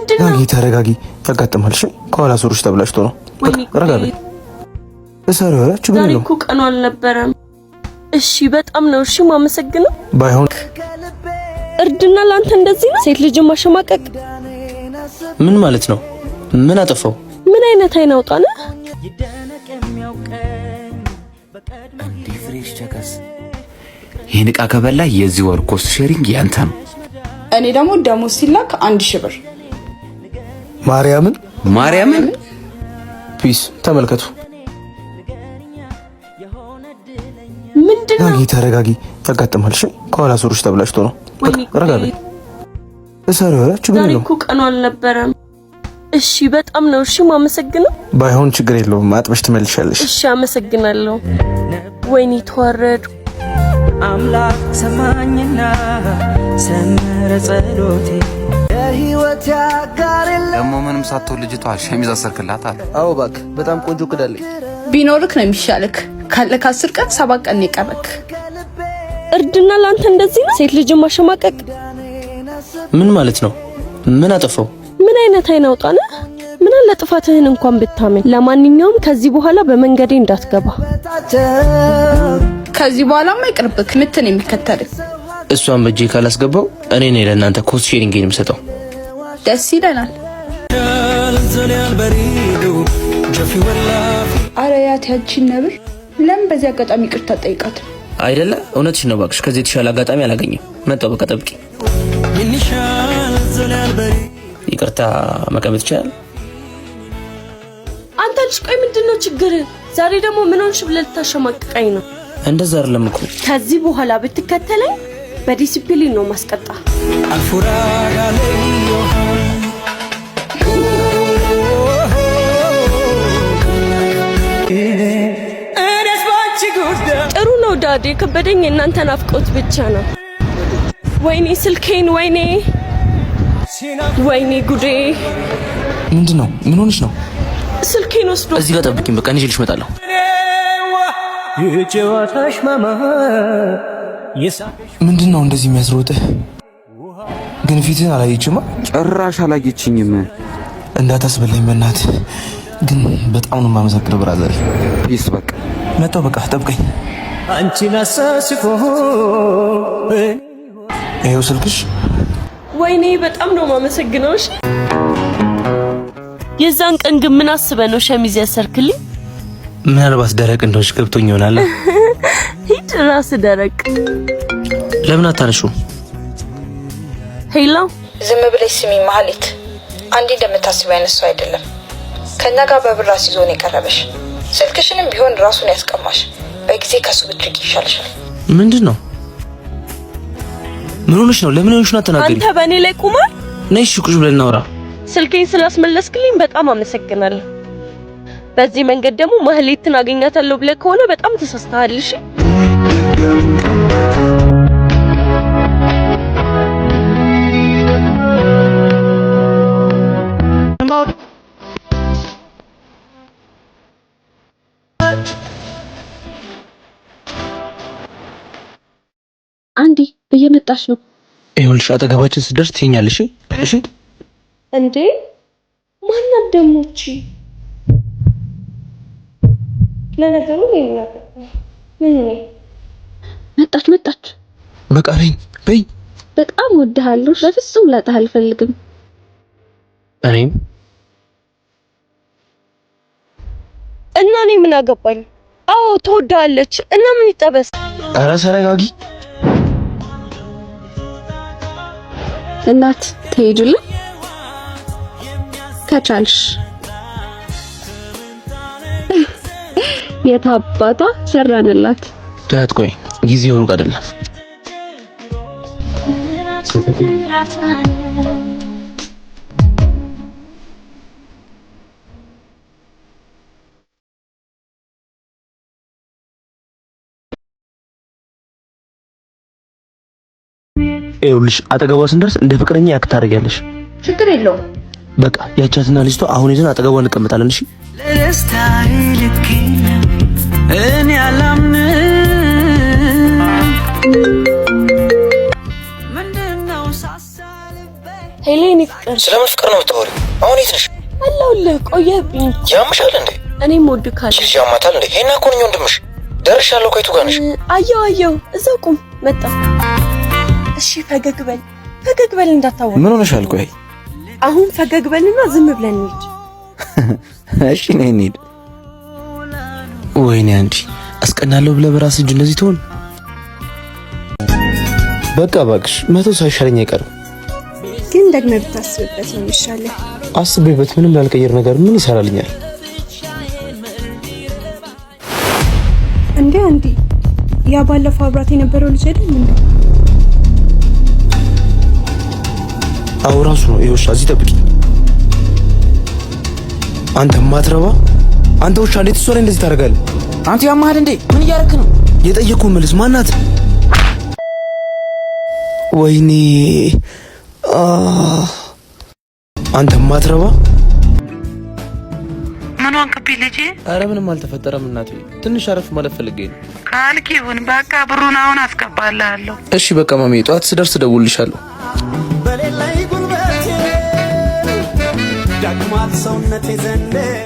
ምንድነው? ጋጊ ተረጋጊ። ያጋጥማል። እሺ ከኋላ ዞርሽ ተብላሽቶ ነው። ረጋቢ እሰሩ ችግር የለውም። እኮ ቀኑ አልነበረም። እሺ በጣም ነው እሺ ማመሰግነው። ባይሆን እርድና ላንተ እንደዚህ ነው ሴት ልጅ ማሸማቀቅ? ምን ማለት ነው? ምን አጠፋው? ምን አይነት አይናውጣ ነህ? እንዴ ፍሬሽ ቸከስ ይሄን ዕቃ ከበላ የዚህ ወር ኮስት ሼሪንግ ያንተ ነው። እኔ ደግሞ ደሞዝ ሲላክ 1000 ብር። ማርያምን ፒስ ተመልከቱ። ምንድነው? ጋጊ ተረጋጊ። ያጋጥማል። እሺ ከኋላ ዞርሽ ተብላሽቶ ነው። ረጋቢ እሰሩ ችግር የለውም። እኮ ቀኑ አልነበረም። እሺ በጣም ነው እሺ ማመሰግነው። ባይሆን ችግር የለውም። አጥበሽ ትመልሻለሽ። እሺ አመሰግናለሁ። ወይኔ ተዋረድ አምላክ ሰማኝና ሰመረ ጸሎቴ የህይወት ያጋርል ደሞ ምንም ሳትሆን ልጅቷ ሸሚዝ አሰርክላት አለ። አዎ እባክህ በጣም ቆንጆ ቅዳለኝ። ቢኖርክ ነው የሚሻልክ። ካለክ 10 ቀን 7 ቀን ይቀርክ። እርድና ላንተ እንደዚህ ነው ሴት ልጅ ማሸማቀቅ? ምን ማለት ነው? ምን አጠፋው? ምን አይነት አይናውጣ ነህ? ምን አለ ጥፋትህን እንኳን ብታመን። ለማንኛውም ከዚህ በኋላ በመንገዴ እንዳትገባ። ከዚህ በኋላማ ይቅርብክ። ምትን የሚከተልክ እሷን በእጄ ካላስገባው እኔ ነኝ ለእናንተ ኮስት ሼሪንግ የምሰጠው። ደስ ይለናል። አረ ያት ያቺን ነብር ለምን በዚህ አጋጣሚ ይቅርታ ጠይቃት? አይደለ? እውነትሽ ነው እባክሽ። ከዚህ የተሻለ አጋጣሚ አላገኘም። መጣው በቃ ጠብቂ። ይቅርታ መቀበል ይችላል። አንተ ልጅ ቆይ ምንድነው ችግር? ዛሬ ደግሞ ምን ሆንሽ ብለህ ልታሸማቅቀኝ ነው? እንደዛ አይደለም እኮ። ከዚህ በኋላ ብትከተለኝ በዲሲፕሊን ነው ማስቀጣ። ጥሩ ነው ዳዴ። ከበደኝ የእናንተ ናፍቆት ብቻ ነው። ወይኔ ስልኬን፣ ወይኔ ጉዴ። ምንድነው? ምን ሆነሽ ነው? ስልኬን ወስዶ እዚህ ጋር ጠብቂኝ። በቃ እኔ ልጅ እመጣለሁ። ምንድነው እንደዚህ የሚያስሮጥህ? ግን ፊትህን አላየችማ? ጭራሽ አላየችኝም። እንዳታስበለኝ በእናትህ። ግን በጣም ነው የማመሰግነው ብራዘር። ፒስ በቃ መጣሁ። በቃ ጠብቀኝ። አንቺን አሳስፎ ይኸው ስልክሽ። ወይኔ በጣም ነው የማመሰግነው። እሺ የዛን ቀን ግን ምን አስበህ ነው ሸሚዝ ያሰርክልኝ? ምናልባት ደረቅ እንደሆነሽ ገብቶኝ ይሆናል። ሂድ ራስ ደረቅ። ለምን አታነሹ? ሄሎ ዝም ብለሽ ስሚ ማህሌት። አንዴ እንደምታስበው አይነት ሰው አይደለም። ከኛ ጋር በብር አስይዞ ነው የቀረበሽ። ስልክሽንም ቢሆን ራሱን ያስቀማሽ። በጊዜ ከሱ ብትርቂ ይሻልሻል። ምንድነው? ምን ሆነሽ ነው? ለምን ሆነሽ ነው? ተናገሪ። አንተ በእኔ ላይ ቁማር? ነይ እሺ ቁጭ ብለን እናውራ። ስልኬን ስላስመለስክልኝ በጣም አመሰግናለሁ። በዚህ መንገድ ደግሞ ማህሌትን አገኛታለሁ ብለህ ከሆነ በጣም ተሳስተሃል። እሺ አንዲ እየመጣሽ ነው። ይኸውልሽ አጠገባችን ስትደርስ ትይኛለሽ። እሺ እንዴ ማናት ደግሞ እቺ? ለነገሩ ምን ነው? መጣች። በቃ በይ። በጣም ወድሃለሁ። በፍጹም ላጣህ አልፈልግም። እኔም እና እኔ ምን አገባኝ? አዎ ትወዳለች እና ምን ይጠበስ? ኧረ ተረጋጊ። እናት ትሄጂልን ከቻልሽ። የታባቷ ሰራንላት። ዳት ቆይ ጊዜው ሩቅ አይደለም። ይኸውልሽ አጠገቧ ስንደርስ እንደ ፍቅረኛ ያክት ታደርጊያለሽ። ችግር የለውም። በቃ ያቻትና ልጅቷ አሁን ሄደን አጠገቧ እንቀመጣለን። እሺ ለስታይ ልክ እኔ አላምንም። ምንድነው ሳሳልበ ሄሌን ፍቅር ስለምን ፍቅር ነው የምታወሪው? አሁን የት ነሽ? አለሁልህ። ቆየህብኝ። ያምሻል እንዴ? እኔም ወድካለሁ። ልጅ ያማታል እንዴ? ሄና እኮ ነኝ ወንድምሽ። ደርሻለሁ። ከየቱ ጋር ነሽ? አየሁ። እዛው ቁም። መጣ። እሺ ፈገግ በል እንዳታወቅ። ምን ሆነሻል? ቆይ አሁን ፈገግ በልና ዝም ብለን እንሂድ። እሺ ነይ እንሂድ። ወይኔ አንቺ አስቀናለሁ ብለህ በራስ እጅ እንደዚህ ትሆን? በቃ እባክሽ መተው ሳይሻለኝ አይቀርም። ግን ደግመህ ብታስብበት ነው የሚሻለው። አስቤበት ምንም ያልቀየር ነገር ምን ይሰራልኛል? እንዴ ያ ባለፈው አብራት የነበረው ልጅ አይደል እንዴ? አዎ ራሱ ነው። ይኸውልሽ እዚህ ጠብቂኝ። አንተ ማትረባ አንተ ውሻ እንዴት እሷ ላይ እንደዚህ ታደርጋለህ? አንተ ያማሃል እንዴ? ምን እያደረክ ነው? የጠየቅኩህን መልስ። ማናት? ወይኔ አንተ ማትረባ ምን ሆንክብኝ ልጄ? አረ ምንም አልተፈጠረም እናቴ። ትንሽ አረፍ ማለት ፈልጌ ነው። ካልክ ይሁን በቃ ብሩን አሁን አስገባልሃለሁ። እሺ በቃ ማሚ፣ ጠዋት ስደርስ እደውልልሻለሁ።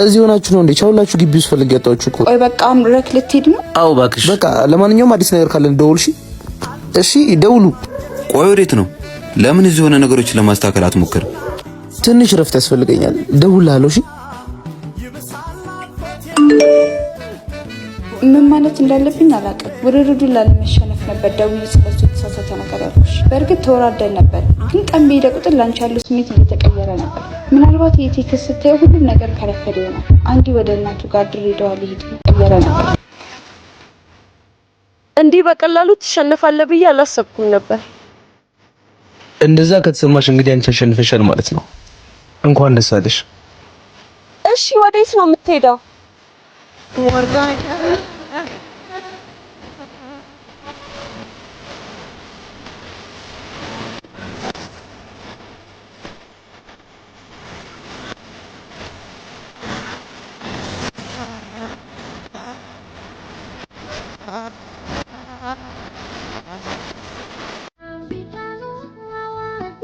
እዚህ ሆናችሁ ነው እንዴ? ቻውላችሁ ግቢ ውስጥ ፈልጌ ያጣችሁ እኮ። ቆይ በቃ አምረክ ልትሄድ ነው? አዎ እባክሽ። በቃ ለማንኛውም አዲስ ነገር ካለን ደውልሽ። እሺ ደውሉ። ቆይ ወዴት ነው? ለምን እዚህ የሆነ ነገሮችን ለማስተካከል አትሞክር? ትንሽ ረፍት ያስፈልገኛል። ደውልልሃለሁ። እሺ ምን ማለት እንዳለብኝ አላውቅም። ውርርዱን ላለመሸነፍ ነበር ደውዬ ስለሱ የተሳሳተ ነገር ያልኩሽ። በእርግጥ ተወራደን ነበር፣ ግን ቀን በሄደ ቁጥር ላንቺ ያለው ስሜት እየተቀየረ ነበር። ምናልባት የቴክስት ስታየው ሁሉም ነገር ከረፈደ ይሆናል። አንዲ ወደ እናቱ ጋር ድሬዳዋ ሊሄድ እየቀየረ ነበር። እንዲህ በቀላሉ ትሸነፋለህ ብዬ አላሰብኩም ነበር። እንደዛ ከተሰማሽ እንግዲህ አንቺ አሸንፈሻል ማለት ነው። እንኳን ደስ አለሽ። እሺ ወዴት ነው የምትሄደው?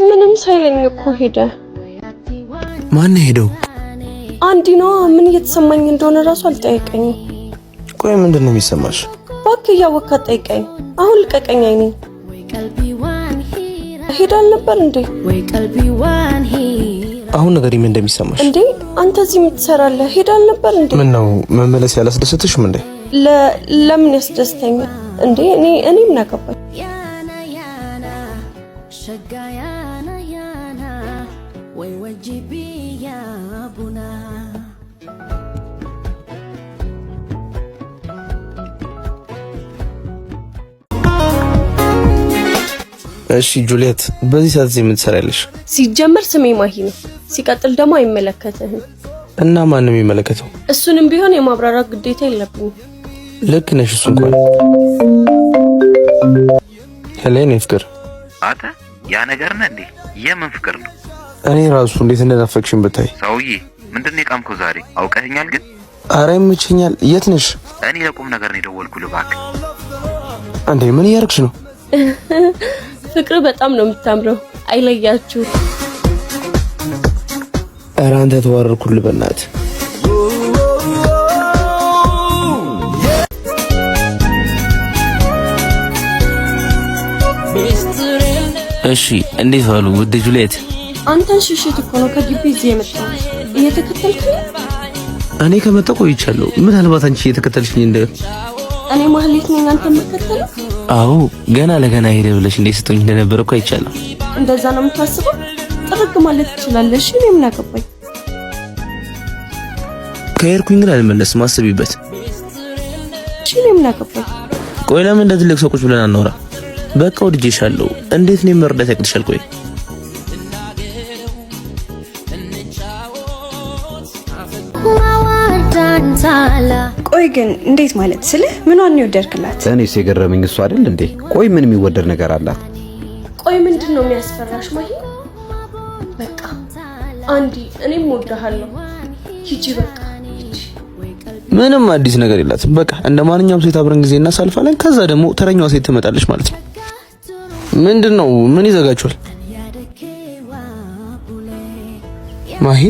ምንም ሳይለኝ እኮ ሄደ። ማን ሄደው? አንዲ ነው። ምን እየተሰማኝ እንደሆነ ራሱ አልጠየቀኝም። ቆይ ምንድን ነው የሚሰማሽ? እባክህ እያወቅህ አትጠይቀኝ። አሁን ልቀቀኝ። አይኔ ሄዳል ነበር እንዴ? አሁን ነገር ምን እንደሚሰማሽ እንዴ? አንተ እዚህ ምን ትሰራለህ? ሄዳል ነበር እንዴ? ምን ነው መመለስ ያላስደሰትሽም እንዴ? ለምን ያስደስተኛል እንዴ? እኔ ምን አገባኝ? እሺ ጁሊየት፣ በዚህ ሰዓት እዚህ ምን ትሰሪያለሽ? ሲጀመር ስሜ ማሂ ነው። ሲቀጥል ደግሞ አይመለከትህም። እና ማን ነው የሚመለከተው? እሱንም ቢሆን የማብራራት ግዴታ የለብኝም። ልክ ነሽ። እሱ እንኳን ሄሌን ፍቅር አንተ ያ ነገር ነህ እንዴ? የምን ፍቅር ነው? እኔ ራሱ እንዴት እንደናፈቅሽኝ ብታይ። ሰውዬ ምንድነው የቃምከው ዛሬ? አውቀኸኛል ግን? አረ ይመቸኛል። የት ነሽ? እኔ ለቁም ነገር ነው የደወልኩልህ። እባክህ አንዴ ምን እያደረግሽ ነው? ፍቅር በጣም ነው የምታምረው። አይለያችሁ። ኧረ አንተ ተዋረድኩልህ በእናትህ። እሺ እንዴት ዋሉ ውድ ጁሊየት? አንተን ሽሽት እኮ ነው ከግቢ እዚህ የመጣው። እየተከተልከኝ? እኔ ከመጣሁ ቆይቻለሁ። ምናልባት አንቺ እየተከተልሽኝ እንደ እኔ ማህሌት ነኝ አንተን የምከተለው? አዎ ገና ለገና ሄደ ብለሽ እንዴት ስትሆኝ እንደነበረ እኮ አይቻለሁ። እንደዛ ነው የምታስበው? ጥርግ ማለት ትችላለሽ። እኔ ምን አገባኝ? ከሄድኩኝ ግን አልመለስም። አስቢበት። እኔ ምን አገባኝ? ቆይ ለምን እንደ ትልቅ ሰው ቁጭ ብለን አናወራ? በቃ ወድጄሻለሁ። እንዴት ነው መርዳት ያቅትሻል? ቆይ ቆይ ግን እንዴት ማለት ስልህ ምኗን ነው የወደድክላት? እኔስ የገረመኝ እሱ አይደል እንዴ? ቆይ ምን የሚወደድ ነገር አላት? ቆይ ምንድን ነው የሚያስፈራሽ ማሂ? በቃ አንዲ እኔም እወድሃለሁ። ሂጂ በቃ ሂጂ። ምንም አዲስ ነገር የላትም። በቃ እንደ ማንኛውም ሴት አብረን ጊዜ እናሳልፋለን። ከዛ ደግሞ ተረኛዋ ሴት ትመጣለች ማለት ነው። ምንድነው? ምን ይዘጋችኋል? ማሂ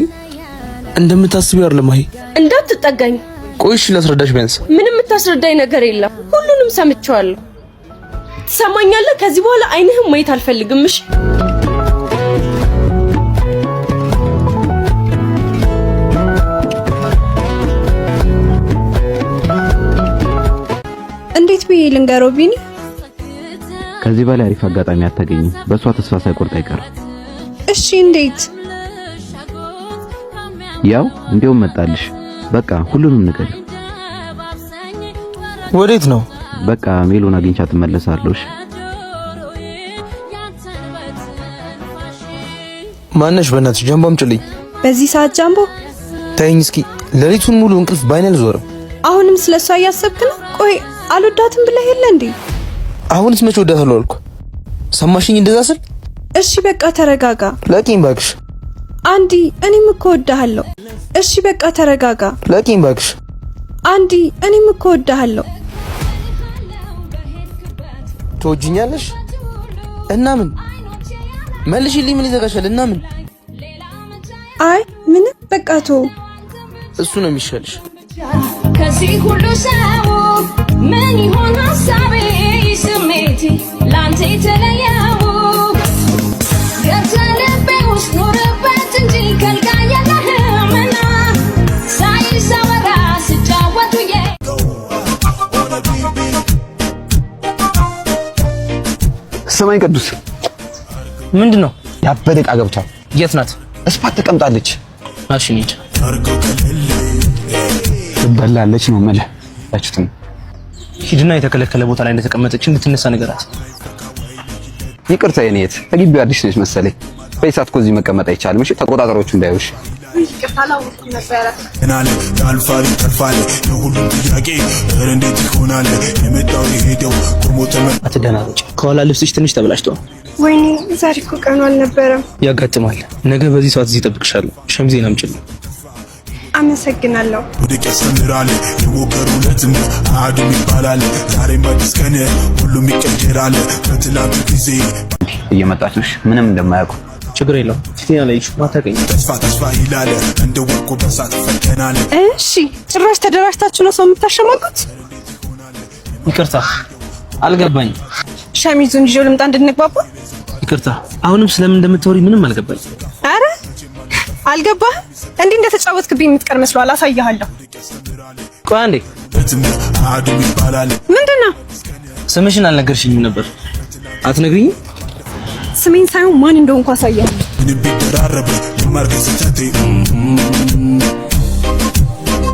እንደምታስቢው አይደለም ማሂ። እንዳትጠጋኝ። ቆይሽ ላስረዳሽ። ቢያንስ ምንም የምታስረዳኝ ነገር የለም። ሁሉንም ሰምቼዋለሁ። ትሰማኛለህ? ከዚህ በኋላ አይንህም ማየት አልፈልግም። እሺ? እንዴት ብዬ ልንገረው ቢኒ? ከዚህ በላይ አሪፍ አጋጣሚ አታገኝም። በእሷ ተስፋ ሳይቆርጥ አይቀርም። እሺ እንዴት? ያው እንዲያውም መጣልሽ። በቃ ሁሉንም ነገር። ወዴት ነው? በቃ ሜሎን አግኝቻት እመለሳለሁ። እሺ? ማነሽ? በእናትሽ ጃምቦ አምጪልኝ። በዚህ ሰዓት ጃምቦ? ተይኝ እስኪ። ሌሊቱን ሙሉ እንቅልፍ ባይኔ አልዞረም። አሁንም ስለሷ እያሰብክ ነው? ቆይ አልወዳትም ብለህ የለ እንዴ? አሁንስ መቼ ወዳታለሁ አልኩ? ሰማሽኝ እንደዛ ስል? እሺ በቃ ተረጋጋ። ለቂም ባክሽ። አንዲ እኔም እኮ ወዳሃለሁ። እሺ በቃ ተረጋጋ። ለቂም ባክሽ። አንዲ እኔም እኮ ወዳሃለሁ። ትወጂኛለሽ? እና ምን መልሽልኝ። ምን ይዘጋሻል? እና ምን? አይ ምንም በቃ ተው። እሱ ነው የሚሻልሽ። ከዚህ ሁሉ ሰው ምን ይሆን ሀሳቤ ስሜቴ ላንተ የተለየው ገብተህ ልቤ ውስጥ ኖርበት እንጂ ከልካይ የለህምና ሳይሰወራ ስጫወት ውዬ ሰማይ ቅዱስ ምንድን ነው? ያበደ ዕቃ ገብቷል። የት ናት? እስፓት ተቀምጣለች። እሺ እንሂድ። ትበላለች ነው የምልህ። ያችሁት ሂድና የተከለከለ ቦታ ላይ እንደተቀመጠች እንድትነሳ ነገራት። ይቅርታ የኔት ከግቢው አዲስ ነች መሰለኝ። በይሳት እዚህ መቀመጥ አይቻልም። እሺ ተቆጣጣሪዎቹ እንዳይውሽ። ያልፋል ተርፋል የሁሉም ጥያቄ እንዴት ይሆናል? የመጣው የሄደው ቆሞ አትደናገጭ። ከኋላ ልብስሽ ትንሽ ተበላሽቷል። ወይኔ ዛሬ እኮ ቀኑ አልነበረም። ያጋጥማል። ነገ በዚህ ሰዓት እዚህ እጠብቅሻለሁ። ሸሚዜን አምጪልኝ። አመሰግናለሁ። ወደ ያስተምራል የሞከሩለትም አድም ይባላል። ዛሬም አዲስ ቀን ሁሉም ይቀየራል። ከትላንት ጊዜ እየመጣችሽ ምንም እንደማያውቁ ችግር የለውም። ፊትና ላይ ማታቀኝ ተስፋ ይላል እንደ ወርቁ በሳት ፈተናል። እሺ ጭራሽ ተደራጅታችሁ ነው ሰው የምታሸማቁት? ይቅርታ አልገባኝ። ሸሚዙን ይዤው ልምጣ እንድንግባባ? ይቅርታ አሁንም ስለምን እንደምትወሪ ምንም አልገባኝ። አረ አልገባህም? እንዴ እንደተጫወትክብኝ የምትቀር መስሏል። አሳያለሁ። ቆይ አንዴ። አድም ይባላል። ምንድነው? ስምሽን አልነገርሽኝም ነበር። አትነግሪኝም? ስሜን ሳይሆን ማን እንደሆንኩ አሳያለሁ። ምን ቢደራረብ የማርገዝ ተቴ